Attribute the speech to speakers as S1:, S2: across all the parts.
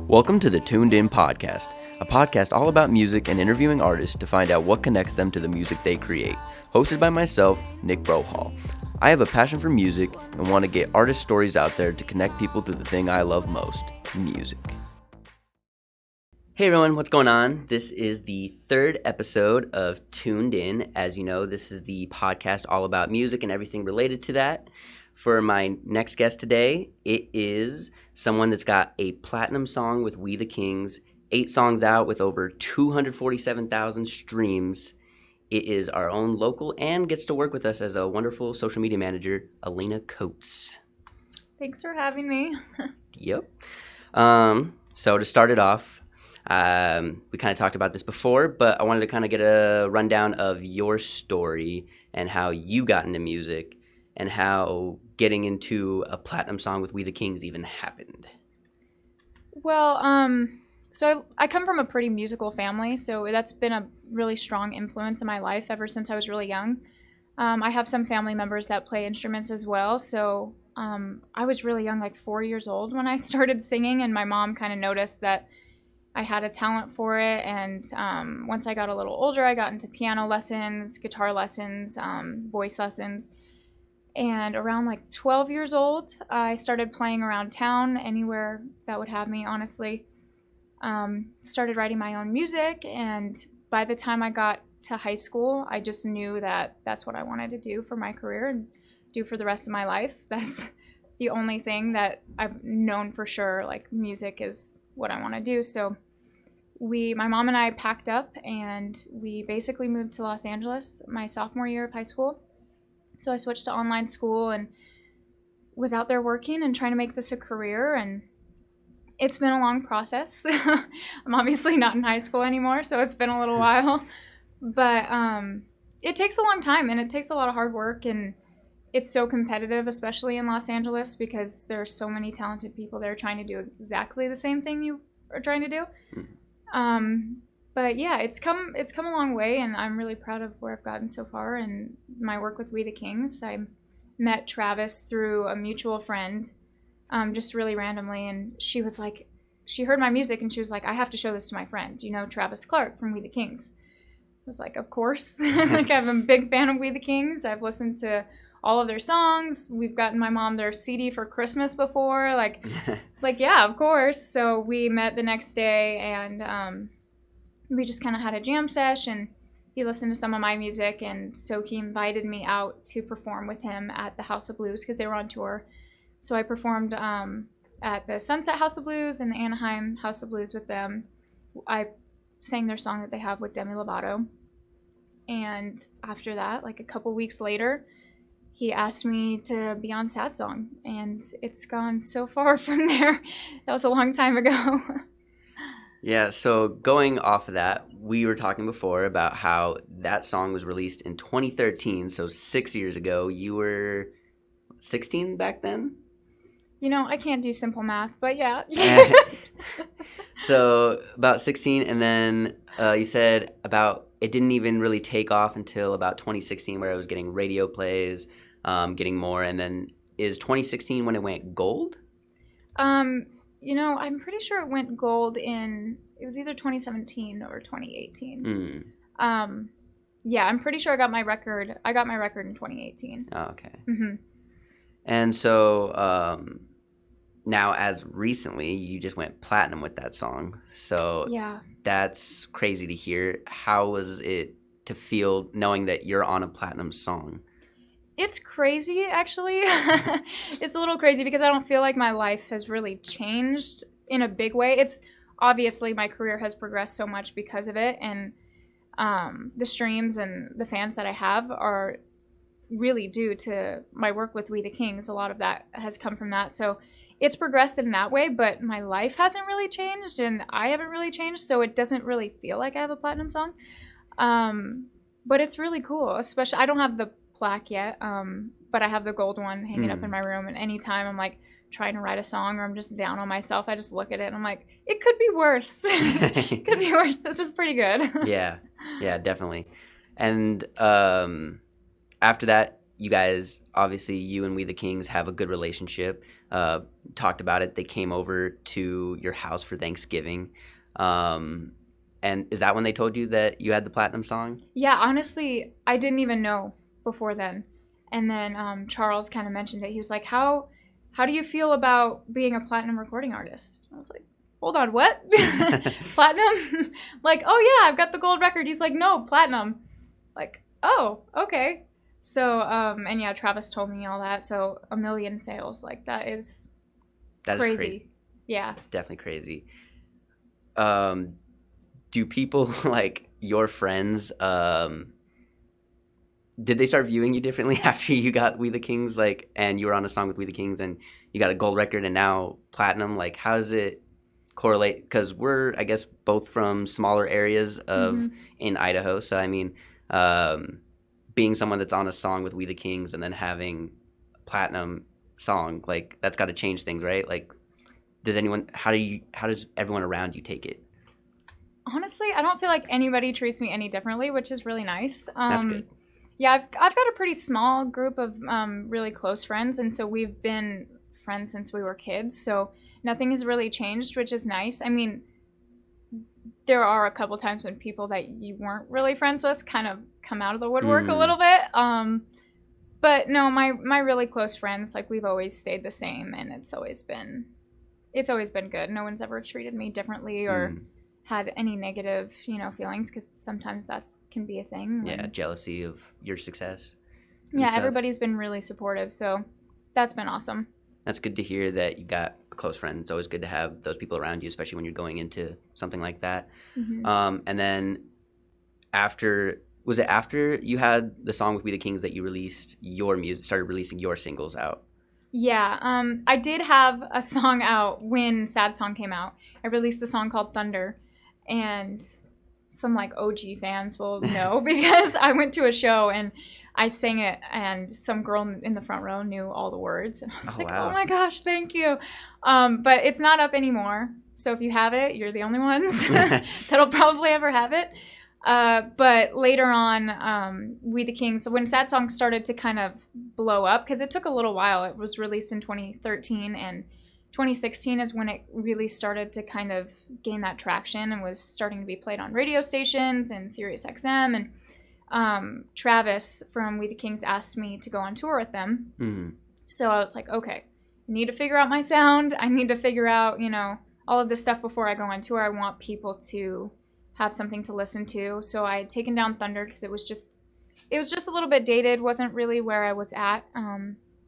S1: Welcome to the Tuned In Podcast, a podcast all about music and interviewing artists to find out what connects them to the music they create. Hosted by myself, Nick Brohall. I have a passion for music and want to get artist stories out there to connect people to the thing I love most, music. Hey everyone, what's going on? This is the third episode of Tuned In. As you know, this is the podcast all about music and everything related to that. For my next guest today, it is someone that's got a platinum song with We the Kings, 8 songs out with over 247,000 streams. It is our own local and gets to work with us as a wonderful social media manager, Elena Coats.
S2: Thanks for having me.
S1: Yep. So to start it off, we kind of talked about this before, but I wanted to kind of get a rundown of your story and how you got into music and how getting into a platinum song with We the Kings even happened.
S2: Well, so I come from a pretty musical family, so that's been a really strong influence in my life ever since I was really young. I have some family members that play instruments as well, so I was really young, like 4 years old when I started singing, and my mom kind of noticed that I had a talent for it, and once I got a little older, I got into piano lessons, guitar lessons, voice lessons. And around like 12 years old, I started playing around town, anywhere that would have me, honestly. Started writing my own music, and by the time I got to high school, I just knew that that's what I wanted to do for my career and do for the rest of my life. That's the only thing that I've known for sure, like music is what I want to do. So my mom and I packed up, and we basically moved to Los Angeles my sophomore year of high school. So I switched to online school and was out there working and trying to make this a career, and it's been a long process. I'm obviously not in high school anymore, so it's been a little while. But it takes a long time, and it takes a lot of hard work, and it's so competitive, especially in Los Angeles, because there are so many talented people there trying to do exactly the same thing you are trying to do. But yeah, it's come a long way, and I'm really proud of where I've gotten so far and my work with We the Kings. I met Travis through a mutual friend, just really randomly, and she was like, she heard my music and she was like, I have to show this to my friend. You know Travis Clark from We the Kings? I was like, of course. Like, I'm a big fan of We the Kings. I've listened to all of their songs. We've gotten my mom their CD for Christmas before. Like yeah, of course. So we met the next day, and we just kind of had a jam sesh, and he listened to some of my music, and so he invited me out to perform with him at the House of Blues because they were on tour. So I performed at the Sunset House of Blues and the Anaheim House of Blues with them. I sang their song that they have with Demi Lovato. And after that, like a couple weeks later, he asked me to be on Sad Song, and it's gone so far from there. That was a long time ago.
S1: Yeah, so going off of that, we were talking before about how that song was released in 2013, so 6 years ago. You were 16 back then?
S2: You know, I can't do simple math, but yeah.
S1: So about 16, and then you said about it didn't even really take off until about 2016, where I was getting radio plays, getting more, and then is 2016 when it went gold?
S2: You know, I'm pretty sure it went gold it was either 2017 or 2018. Yeah, I'm pretty sure I got my record in 2018.
S1: Oh, okay.
S2: Mm-hmm.
S1: And so now, as recently, you just went platinum with that song. So
S2: yeah,
S1: that's crazy to hear. How was it to feel knowing that you're on a platinum song?
S2: It's crazy, actually. It's a little crazy because I don't feel like my life has really changed in a big way. It's obviously my career has progressed so much because of it, and the streams and the fans that I have are really due to my work with We the Kings. A lot of that has come from that. So it's progressed in that way, but my life hasn't really changed, and I haven't really changed, so it doesn't really feel like I have a platinum song. But it's really cool, especially I don't have the plaque yet, but I have the gold one hanging up in my room, and anytime I'm like trying to write a song or I'm just down on myself, I just look at it and I'm like, it could be worse. It could be worse. This is pretty good.
S1: Yeah, definitely. And after that, you guys, obviously you and We the Kings have a good relationship. talked about it. They came over to your house for Thanksgiving. And is that when they told you that you had the platinum song?
S2: Yeah, honestly, I didn't even know before then. And then Charles kind of mentioned it. He was like, how do you feel about being a platinum recording artist? I was like, hold on, what? Platinum? Like, oh yeah, I've got the gold record. He's like, no, platinum. Like, oh, okay. So, and yeah, Travis told me all that. So 1 million sales, like that is crazy. Yeah.
S1: Definitely crazy. Do people like your friends, did they start viewing you differently after you got We the Kings, like, and you were on a song with We the Kings and you got a gold record and now platinum? Like, how does it correlate? Because we're, I guess, both from smaller areas of in Idaho. So, I mean, being someone that's on a song with We the Kings and then having a platinum song, like, that's got to change things, right? Like, how does everyone around you take it?
S2: Honestly, I don't feel like anybody treats me any differently, which is really nice.
S1: That's good.
S2: Yeah, I've got a pretty small group of really close friends, and so we've been friends since we were kids, so nothing has really changed, which is nice. I mean, there are a couple times when people that you weren't really friends with kind of come out of the woodwork a little bit. But no, my really close friends, like, we've always stayed the same, and it's always been good. No one's ever treated me differently or had any negative, feelings, because sometimes that can be a thing.
S1: Yeah, jealousy of your success.
S2: Yeah, everybody's been really supportive, so that's been awesome.
S1: That's good to hear that you got a close friend. It's always good to have those people around you, especially when you're going into something like that. And then was it after you had the song with We the Kings that you released your music, started releasing your singles out?
S2: Yeah, I did have a song out when Sad Song came out. I released a song called Thunder, and some like OG fans will know because I went to a show and I sang it, and some girl in the front row knew all the words, and I was wow. Oh my gosh, thank you. But it's not up anymore, so if you have it, you're the only ones that'll probably ever have it. But later on, We the Kings, when Sad Song started to kind of blow up, because it took a little while. It was released in 2013, and 2016 is when it really started to kind of gain that traction and was starting to be played on radio stations and Sirius XM. And Travis from We the Kings asked me to go on tour with them. So I was like, okay, I need to figure out my sound. I need to figure out, all of this stuff before I go on tour. I want people to have something to listen to. So I had taken down Thunder because it was just a little bit dated. Wasn't really where I was at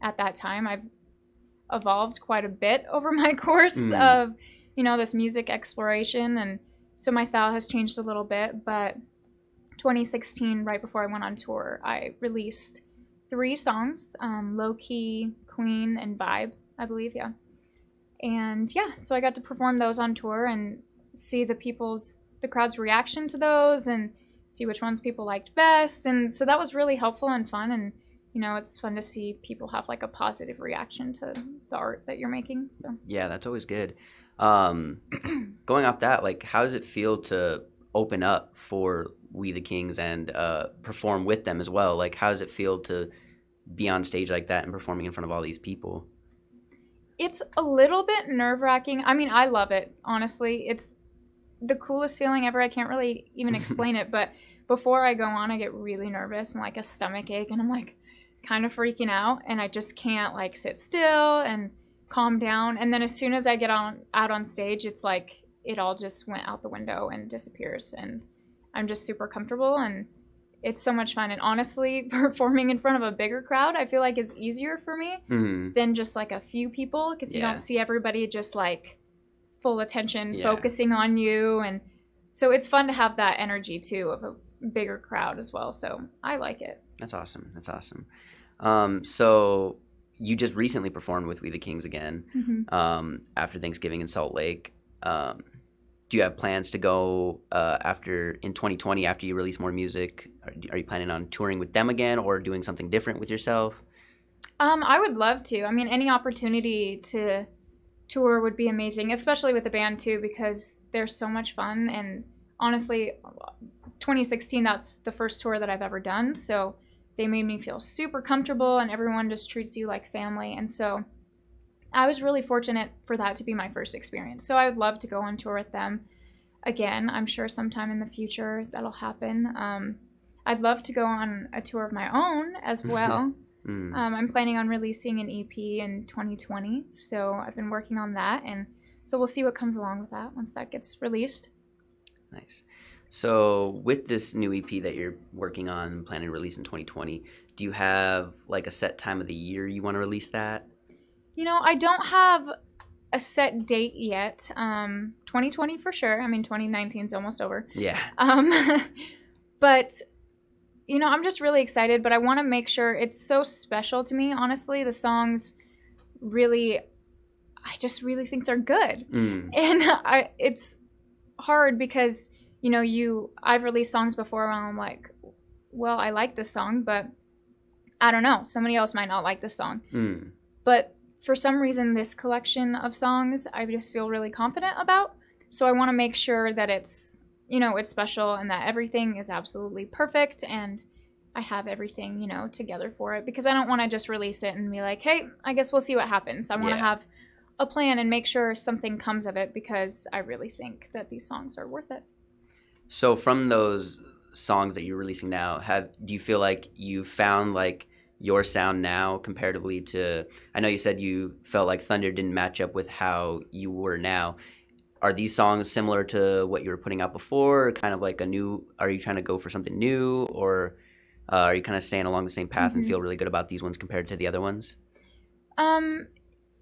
S2: that time. I've evolved quite a bit over my course of, this music exploration. And so my style has changed a little bit. But 2016, right before I went on tour, I released 3 songs, Low Key, Queen, and Vibe, I believe, yeah. And yeah, so I got to perform those on tour and see the crowd's reaction to those and see which ones people liked best. And so that was really helpful and fun. And, it's fun to see people have like a positive reaction to the art that you're making. So
S1: yeah, that's always good. Going off that, like, how does it feel to open up for We the Kings and perform with them as well? Like, how does it feel to be on stage like that and performing in front of all these people?
S2: It's a little bit nerve-wracking. I mean, I love it, honestly. It's the coolest feeling ever. I can't really even explain it, but before I go on, I get really nervous and like a stomach ache, and I'm like kind of freaking out, and I just can't like sit still and calm down. And then as soon as I get out on stage, it's like it all just went out the window and disappears, and I'm just super comfortable, and it's so much fun. And honestly, performing in front of a bigger crowd, I feel like is easier for me than just like a few people, because you don't see everybody just like full attention focusing on you. And so it's fun to have that energy too of a bigger crowd as well. So I like it.
S1: That's awesome. So you just recently performed with We the Kings again after Thanksgiving in Salt Lake. Do you have plans to go in 2020 after you release more music? Are you planning on touring with them again or doing something different with yourself?
S2: I would love to. I mean, any opportunity to tour would be amazing, especially with the band too, because they're so much fun. And honestly, 2016, that's the first tour that I've ever done. So they made me feel super comfortable, and everyone just treats you like family. And so I was really fortunate for that to be my first experience. So I would love to go on tour with them again. I'm sure sometime in the future that'll happen. I'd love to go on a tour of my own as well. I'm planning on releasing an EP in 2020, so I've been working on that, and so we'll see what comes along with that once that gets released.
S1: Nice. So with this new EP that you're working on, planning to release in 2020, do you have like a set time of the year you want to release that?
S2: You know, I don't have a set date yet. 2020 for sure. I mean, 2019 is almost over.
S1: Yeah.
S2: But you know, I'm just really excited, but I want to make sure it's so special to me, honestly. The songs really, I just really think they're good. And it's hard because, you know, I've released songs before and I'm like, well, I like this song, but I don't know. Somebody else might not like this song. But for some reason, this collection of songs, I just feel really confident about. So I want to make sure that it's, you know, it's special and that everything is absolutely perfect and I have everything, you know, together for it, because I don't want to just release it and be like, hey, I guess we'll see what happens. I want to have a plan and make sure something comes of it, because I really think that these songs are worth it.
S1: So from those songs that you're releasing now, do you feel like you found like your sound now comparatively to, I know you said you felt like Thunder didn't match up with how you were now. Are these songs similar to what you were putting out before, or kind of like are you trying to go for something new, or are you kind of staying along the same path and feel really good about these ones compared to the other ones?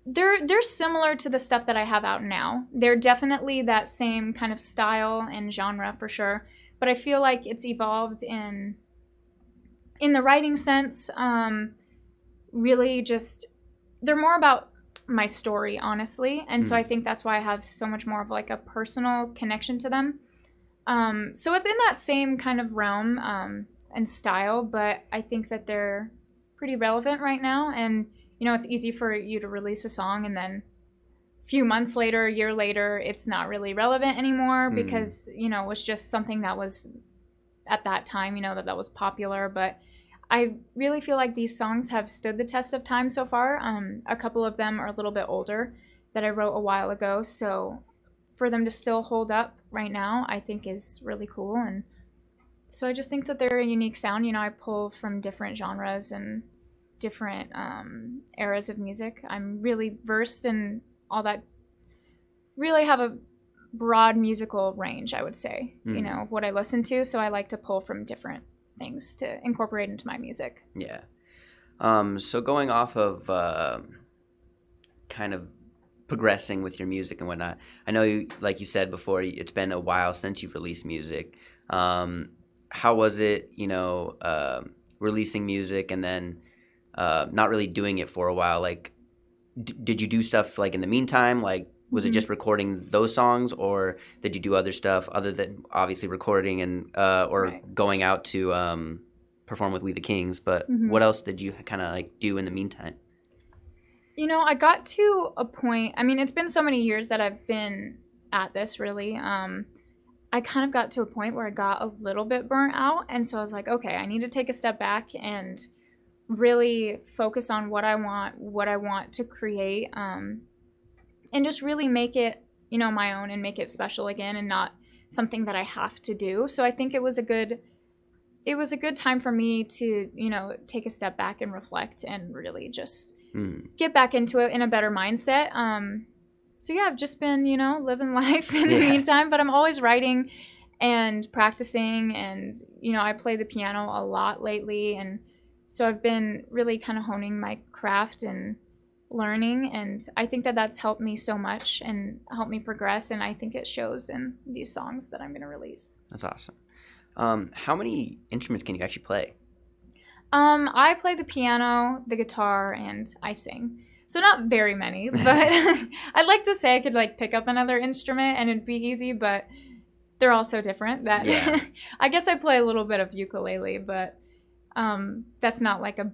S2: They're similar to the stuff that I have out now. They're definitely that same kind of style and genre for sure, but I feel like it's evolved in the writing sense. Really just, they're more about my story, honestly, and so I think that's why I have so much more of like a personal connection to them. So it's in that same kind of realm and style, but I think that they're pretty relevant right now. And you know, it's easy for you to release a song and then a few months later, a year later, it's not really relevant anymore because, you know, it was just something that was at that time, you know, that was popular. But I really feel like these songs have stood the test of time so far. A couple of them are a little bit older that I wrote a while ago. So for them to still hold up right now, I think is really cool. And so I just think that they're a unique sound. You know, I pull from different genres and different eras of music. I'm really versed in all that, really have a broad musical range, I would say, you know, what I listen to. So I like to pull from different things to incorporate into my music.
S1: Yeah. So going off of kind of progressing with your music and whatnot, I know you, like you said before, it's been a while since you've released music. How was it, you know, releasing music and then not really doing it for a while? Like, did you do stuff like in the meantime? Like, was it just recording those songs, or did you do other stuff other than obviously recording and or going out to perform with We the Kings? But what else did you kind of like do in the meantime?
S2: You know, I got to a point, I mean, it's been so many years that I've been at this, really. I kind of got to a point where I got a little bit burnt out, and so I was like, okay, I need to take a step back and really focus on what I want to create, and just really make it, you know, my own and make it special again and not something that I have to do. So I think it was a good time for me to, you know, take a step back and reflect and really just get back into it in a better mindset. So yeah, I've just been, you know, living life in the meantime, but I'm always writing and practicing, and, you know, I play the piano a lot lately, and so I've been really kind of honing my craft and learning, and I think that that's helped me so much and helped me progress, and I think it shows in these songs that I'm going to release.
S1: That's awesome. How many instruments can you actually play?
S2: I play the piano, the guitar, and I sing. So not very many, but I'd like to say I could like pick up another instrument and it'd be easy, but they're all so different that I guess I play a little bit of ukulele, but that's not like a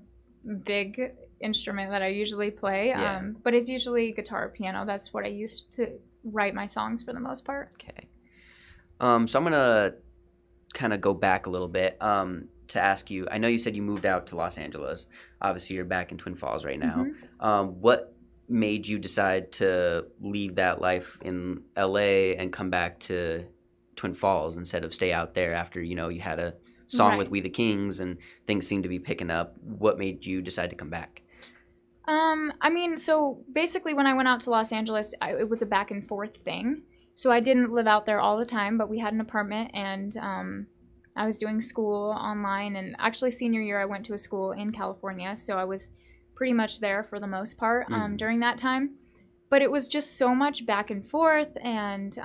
S2: big instrument that I usually play. But it's usually guitar or piano. That's what I use to write my songs for the most part.
S1: Okay. So I'm going to kind of go back a little bit to ask you, I know you said you moved out to Los Angeles. Obviously, you're back in Twin Falls right now. What made you decide to leave that life in LA and come back to Twin Falls instead of stay out there after, you know, you had a song with
S2: Right.
S1: We the Kings and things seemed to be picking up? What made you decide to come back?
S2: I mean, so basically when I went out to Los Angeles, it was a back and forth thing. So I didn't live out there all the time, but we had an apartment, and I was doing school online. And actually, senior year, I went to a school in California, so I was pretty much there for the most part during that time. But it was just so much back and forth, and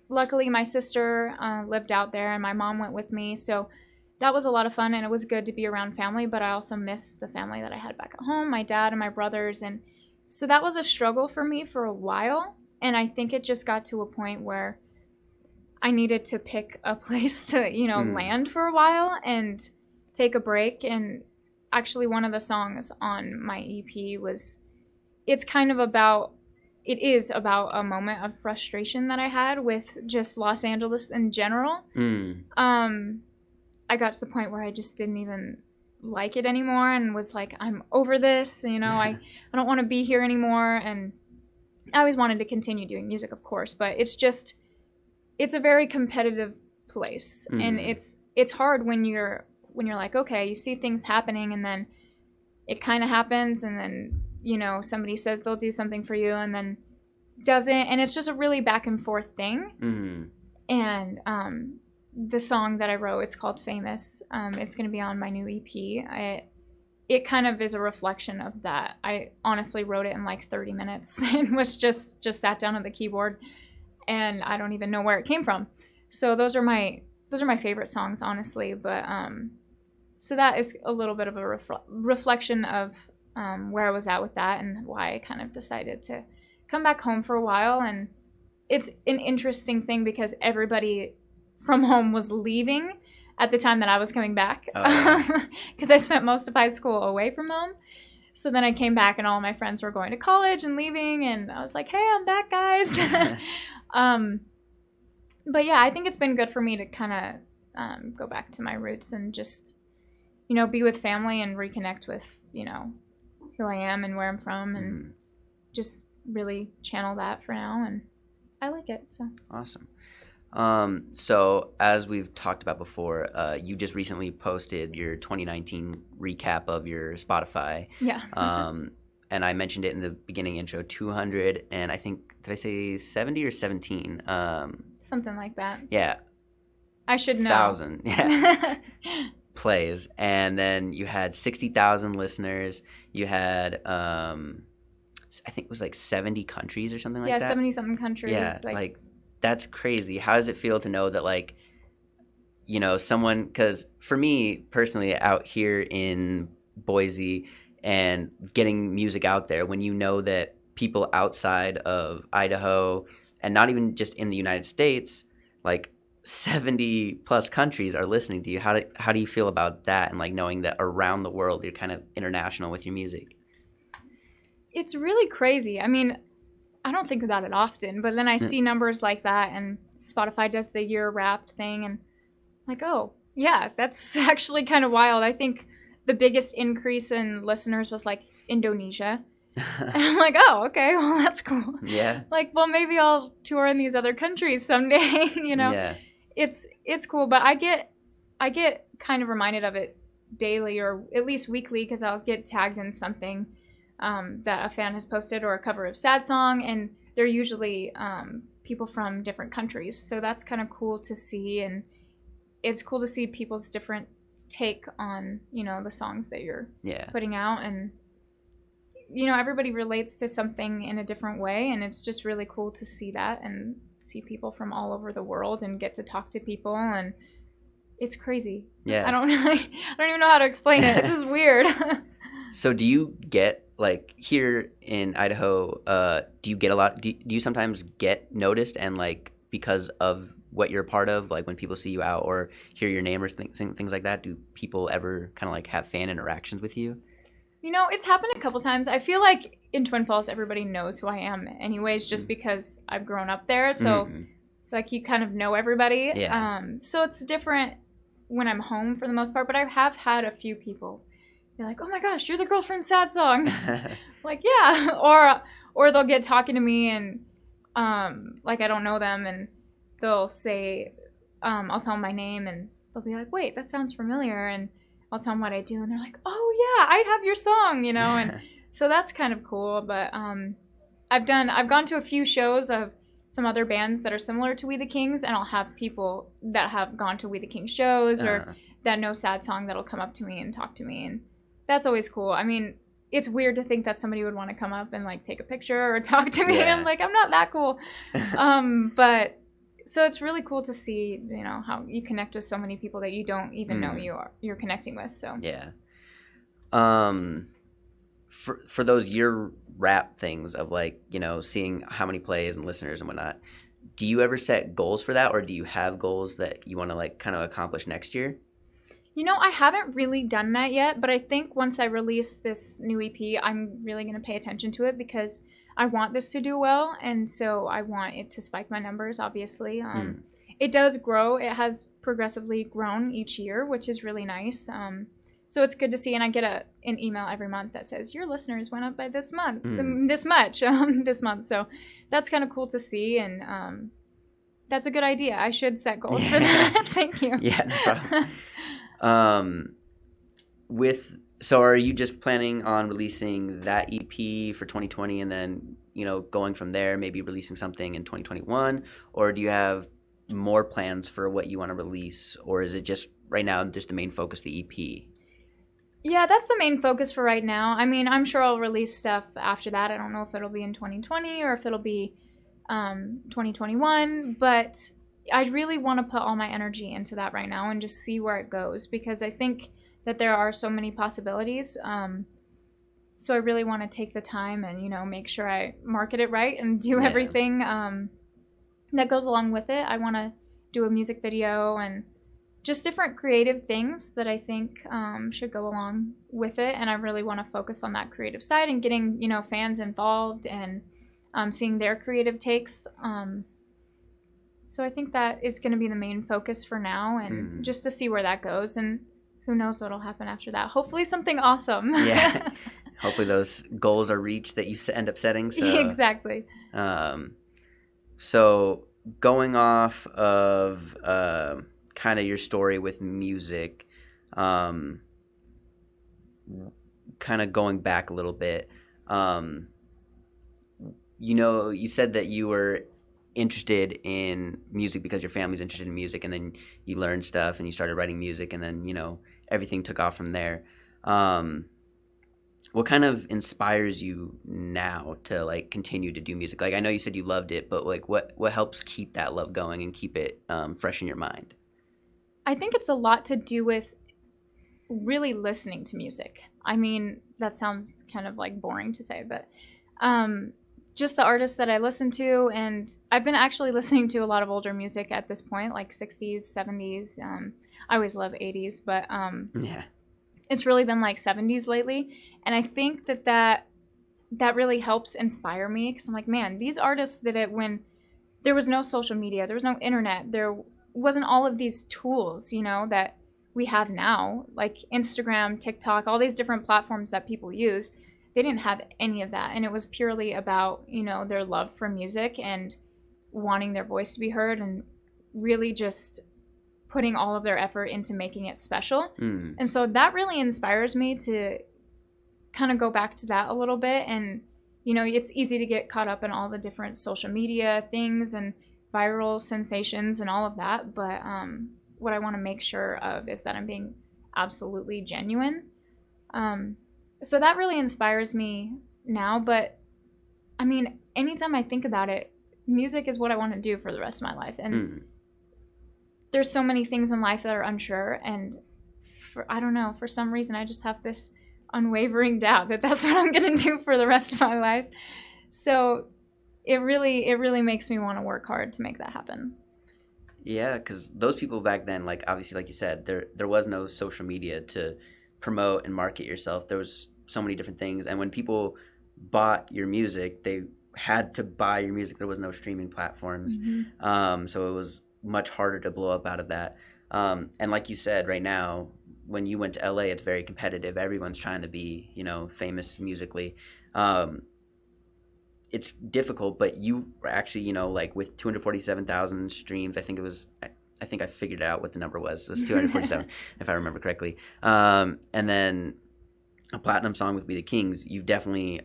S2: luckily my sister lived out there, and my mom went with me, so that was a lot of fun, and it was good to be around family. But I also missed the family that I had back at home, my dad and my brothers, and so that was a struggle for me for a while. And I think it just got to a point where I needed to pick a place to, you know, land for a while and take a break. And actually, one of the songs on my EP was, it's kind of about, it is about a moment of frustration that I had with just Los Angeles in general. I got to the point where I just didn't even like it anymore and was like, I'm over this, you know, I don't want to be here anymore. And I always wanted to continue doing music, of course, but it's just, it's a very competitive place. And it's hard when you're like, okay, you see things happening and then it kind of happens, and then, you know, somebody says they'll do something for you and then doesn't, and it's just a really back and forth thing. And the song that I wrote, it's called Famous. It's going to be on my new EP. It kind of is a reflection of that. I honestly wrote it in like 30 minutes and was just sat down at the keyboard, and I don't even know where it came from. So those are my favorite songs, honestly. But so that is a little bit of a reflection of where I was at with that and why I kind of decided to come back home for a while. And it's an interesting thing because everybody from home was leaving at the time that I was coming back, because I spent most of high school away from home. So then I came back and all my friends were going to college and leaving, and I was like, hey, I'm back, guys. But yeah, I think it's been good for me to kind of go back to my roots and just, you know, be with family and reconnect with, you know, who I am and where I'm from, and just really channel that for now. And I like it. So
S1: awesome. So as we've talked about before, you just recently posted your 2019 recap of your Spotify.
S2: Yeah.
S1: And I mentioned it in the beginning intro, 200, and I think, did I say 70 or 17?
S2: Something like that.
S1: Yeah.
S2: I should know.
S1: 1,000. Yeah. Plays. And then you had 60,000 listeners. You had, I think it was like 70 countries or something like that.
S2: Yeah, 70-something countries.
S1: Yeah, like that's crazy. How does it feel to know that, like, you know, someone, because for me personally, out here in Boise and getting music out there, when you know that people outside of Idaho and not even just in the United States, like 70 plus countries are listening to you, how do you feel about that, and like knowing that around the world you're kind of international with your music?
S2: It's really crazy. I mean, I don't think about it often, but then I see numbers like that, and Spotify does the year wrapped thing, and I'm like, oh, yeah, that's actually kind of wild. I think the biggest increase in listeners was like Indonesia. And I'm like, oh, okay, well, that's cool.
S1: Yeah.
S2: Like, well, maybe I'll tour in these other countries someday, you know?
S1: Yeah.
S2: It's cool, but I get kind of reminded of it daily or at least weekly, because I'll get tagged in something that a fan has posted, or a cover of Sad Song, and they're usually people from different countries. So that's kind of cool to see, and it's cool to see people's different take on, you know, the songs that you're putting out. And, you know, everybody relates to something in a different way, and it's just really cool to see that and see people from all over the world and get to talk to people, and it's crazy.
S1: Yeah.
S2: I don't even know how to explain it. It's just weird.
S1: So do you get, like, here in Idaho, do you get a lot, do you sometimes get noticed, and like because of what you're a part of, like when people see you out or hear your name or things like that, do people ever kind of like have fan interactions with you?
S2: You know, it's happened a couple times. I feel like in Twin Falls, everybody knows who I am anyways, just because I've grown up there. So like you kind of know everybody.
S1: Yeah.
S2: So it's different when I'm home for the most part, but I have had a few people they're like, oh my gosh, you're the girl from Sad Song. Like, yeah. Or they'll get talking to me and like I don't know them, and they'll say, I'll tell them my name, and they'll be like, wait, that sounds familiar, and I'll tell them what I do, and they're like, oh yeah, I have your song, you know, and so that's kind of cool. But I've gone to a few shows of some other bands that are similar to We the Kings, and I'll have people that have gone to We the Kings shows or that know Sad Song that'll come up to me and talk to me, and that's always cool. I mean, it's weird to think that somebody would want to come up and like take a picture or talk to me. Yeah. I'm like, I'm not that cool. But so it's really cool to see, you know, how you connect with so many people that you don't even know you're connecting with. So
S1: yeah. For those year wrap things of like, you know, seeing how many plays and listeners and whatnot, do you ever set goals for that, or do you have goals that you want to like kind of accomplish next year?
S2: You know, I haven't really done that yet, but I think once I release this new EP, I'm really going to pay attention to it because I want this to do well, and so I want it to spike my numbers, obviously. It does grow. It has progressively grown each year, which is really nice. So it's good to see, and I get an email every month that says, your listeners went up by this month, this much, this month. So that's kind of cool to see, and that's a good idea. I should set goals for that. Thank you.
S1: Yeah, no problem. So are you just planning on releasing that EP for 2020 and then, you know, going from there, maybe releasing something in 2021, or do you have more plans for what you want to release, or is it just right now just the main focus, the EP?
S2: Yeah, that's the main focus for right now. I mean, I'm sure I'll release stuff after that. I don't know if it'll be in 2020 or if it'll be 2021, but I really want to put all my energy into that right now and just see where it goes, because I think that there are so many possibilities. So I really want to take the time and, you know, make sure I market it right and do everything that goes along with it. I want to do a music video and just different creative things that I think should go along with it. And I really want to focus on that creative side and getting, you know, fans involved and seeing their creative takes. So I think that is going to be the main focus for now, and just to see where that goes, and who knows what'll happen after that. Hopefully something awesome. Yeah.
S1: Hopefully those goals are reached that you end up setting. So,
S2: exactly.
S1: So going off of kind of your story with music, kind of going back a little bit, you know, you said that you were interested in music because your family's interested in music, and then you learned stuff and you started writing music, and then, you know, everything took off from there. What kind of inspires you now to like continue to do music? Like, I know you said you loved it, but like what helps keep that love going and keep it fresh in your mind?
S2: I think it's a lot to do with really listening to music. I mean, that sounds kind of like boring to say, but just the artists that I listen to, and I've been actually listening to a lot of older music at this point, like 60s, 70s. I always love 80s, but it's really been like 70s lately. And I think that really helps inspire me, because I'm like, man, these artists did it when there was no social media, there was no internet, there wasn't all of these tools, you know, that we have now, like Instagram, TikTok, all these different platforms that people use. They didn't have any of that, and it was purely about, you know, their love for music and wanting their voice to be heard, and really just putting all of their effort into making it special. And so that really inspires me to kind of go back to that a little bit. And, you know, it's easy to get caught up in all the different social media things and viral sensations and all of that, but what I want to make sure of is that I'm being absolutely genuine. So that really inspires me now. But I mean, anytime I think about it, music is what I want to do for the rest of my life. And there's so many things in life that are unsure. And I don't know, for some reason, I just have this unwavering doubt that that's what I'm going to do for the rest of my life. So it really makes me want to work hard to make that happen.
S1: Yeah, because those people back then, like, obviously, like you said, there was no social media to promote and market yourself. There was so many different things, and when people bought your music, they had to buy your music. There was no streaming platforms, so it was much harder to blow up out of that. And like you said, right now, when you went to LA, it's very competitive. Everyone's trying to be, famous musically. It's difficult, but you were actually, like with 247,000 streams, I think I figured out what the number was. It was 247, if I remember correctly. And then a platinum song with We the Kings, you've definitely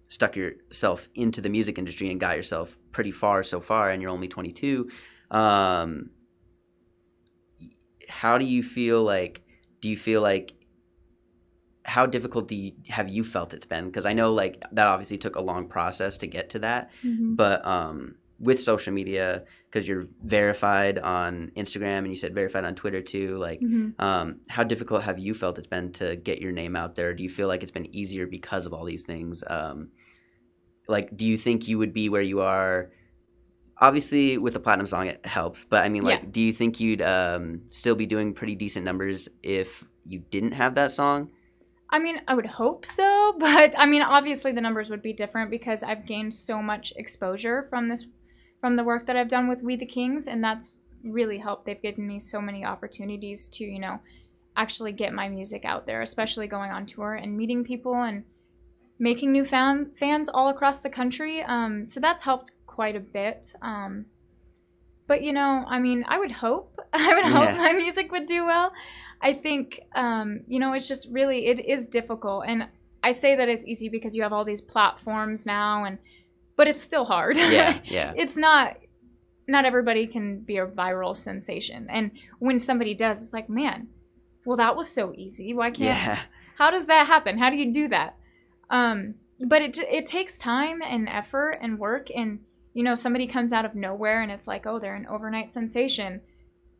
S1: stuck yourself into the music industry and got yourself pretty far so far, and you're only 22. How do you feel like, how difficult have you felt it's been? Because I know like that obviously took a long process to get to that, but with social media, because you're verified on Instagram and you said verified on Twitter too, like how difficult have you felt it's been to get your name out there? Do you feel like it's been easier because of all these things? Like, do you think you would be where you are? Obviously, with a platinum song, it helps. But, I mean, like, do you think you'd still be doing pretty decent numbers if you didn't have that song?
S2: I mean, I would hope so. But, I mean, obviously the numbers would be different because I've gained so much exposure from the work that I've done with We the Kings. And that's really helped. They've given me so many opportunities to, actually get my music out there, especially going on tour and meeting people and making new fans all across the country. So that's helped quite a bit. But I mean, I would hope my music would do well. I think it's just really, it is difficult, and I say that it's easy because you have all these platforms now, but it's still hard.
S1: Yeah.
S2: It's not everybody can be a viral sensation, and when somebody does, it's like, man, well, that was so easy. Why can't? How does that happen? How do you do that? But it takes time and effort and work, and somebody comes out of nowhere and it's like, oh, they're an overnight sensation,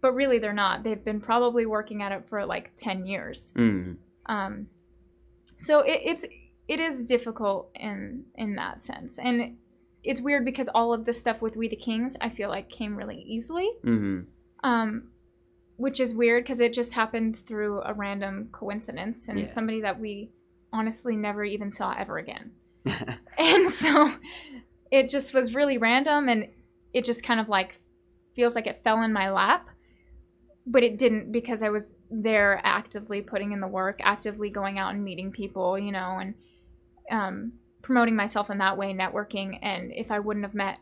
S2: but really they're not. They've been probably working at it for like 10 years. So it is difficult in that sense, and it's weird because all of the stuff with We the Kings I feel like came really easily, which is weird because it just happened through a random coincidence and somebody that we honestly never even saw ever again. And so it just was really random, and it just kind of like feels like it fell in my lap, but it didn't, because I was there actively putting in the work, actively going out and meeting people, and promoting myself in that way, networking. And if I wouldn't have met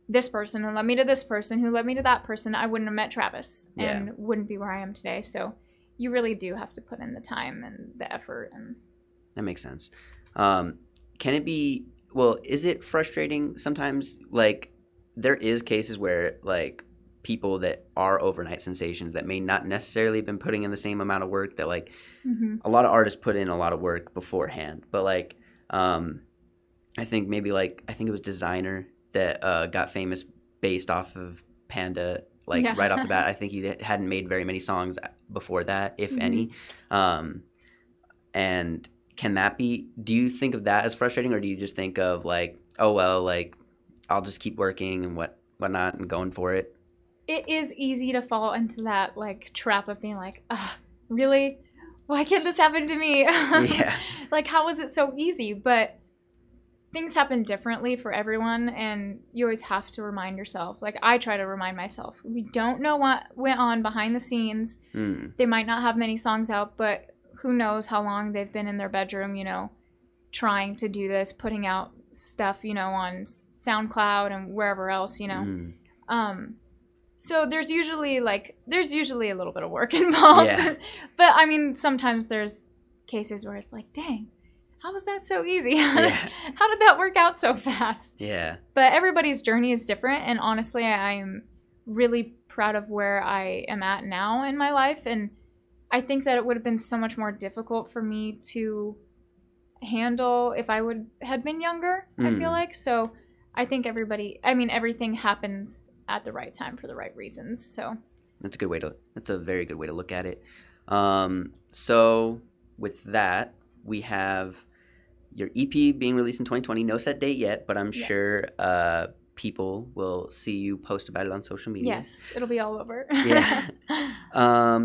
S2: this person who led me to this person who led me to that person, I wouldn't have met Travis and wouldn't be where I am today. So you really do have to put in the time and the effort. And
S1: that makes sense. Can it be, well, is it frustrating sometimes? Like, there is cases where, like, people that are overnight sensations that may not necessarily have been putting in the same amount of work that, like, a lot of artists put in a lot of work beforehand. But, like, I think it was Designer that got famous based off of Panda, like, right off the bat. I think he hadn't made very many songs before that, if any. And can that be, do you think of that as frustrating, or do you just think of like, oh, well, like, I'll just keep working and whatnot and going for it?
S2: It is easy to fall into that, like, trap of being like, really? Why can't this happen to me? Like, how is it so easy? But things happen differently for everyone, and you always have to remind yourself. Like, I try to remind myself, we don't know what went on behind the scenes. They might not have many songs out, but who knows how long they've been in their bedroom, trying to do this, putting out stuff, on SoundCloud and wherever else, So there's usually a little bit of work involved. But I mean, sometimes there's cases where it's like, dang, how was that so easy? How did that work out so fast? But everybody's journey is different, and honestly, I'm really proud of where I am at now in my life, and I think that it would have been so much more difficult for me to handle if I had been younger, I feel like. So I think everything happens at the right time for the right reasons. So
S1: that's a very good way to look at it. So with that, we have your EP being released in 2020. No set date yet, but I'm sure people will see you post about it on social media.
S2: Yes, it'll be all over.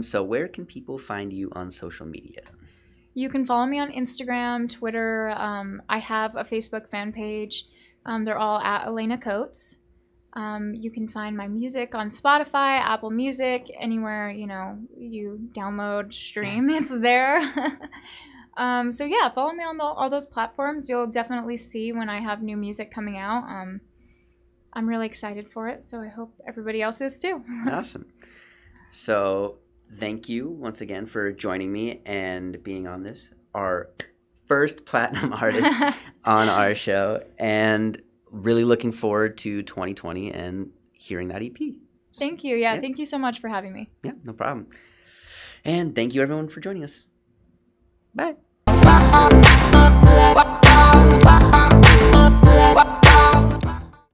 S1: So where can people find you on social media?
S2: You can follow me on Instagram, Twitter. I have a Facebook fan page. They're all at Elena Coats. You can find my music on Spotify, Apple Music, anywhere, you download, stream, it's there. So yeah, follow me on all those platforms. You'll definitely see when I have new music coming out. I'm really excited for it, so I hope everybody else is too.
S1: Awesome. So thank you once again for joining me and being on this, our first platinum artist on our show, and really looking forward to 2020 and hearing that EP.
S2: Thank you. Yeah, thank you so much for having me.
S1: Yeah, no problem. And thank you everyone for joining us. Bye.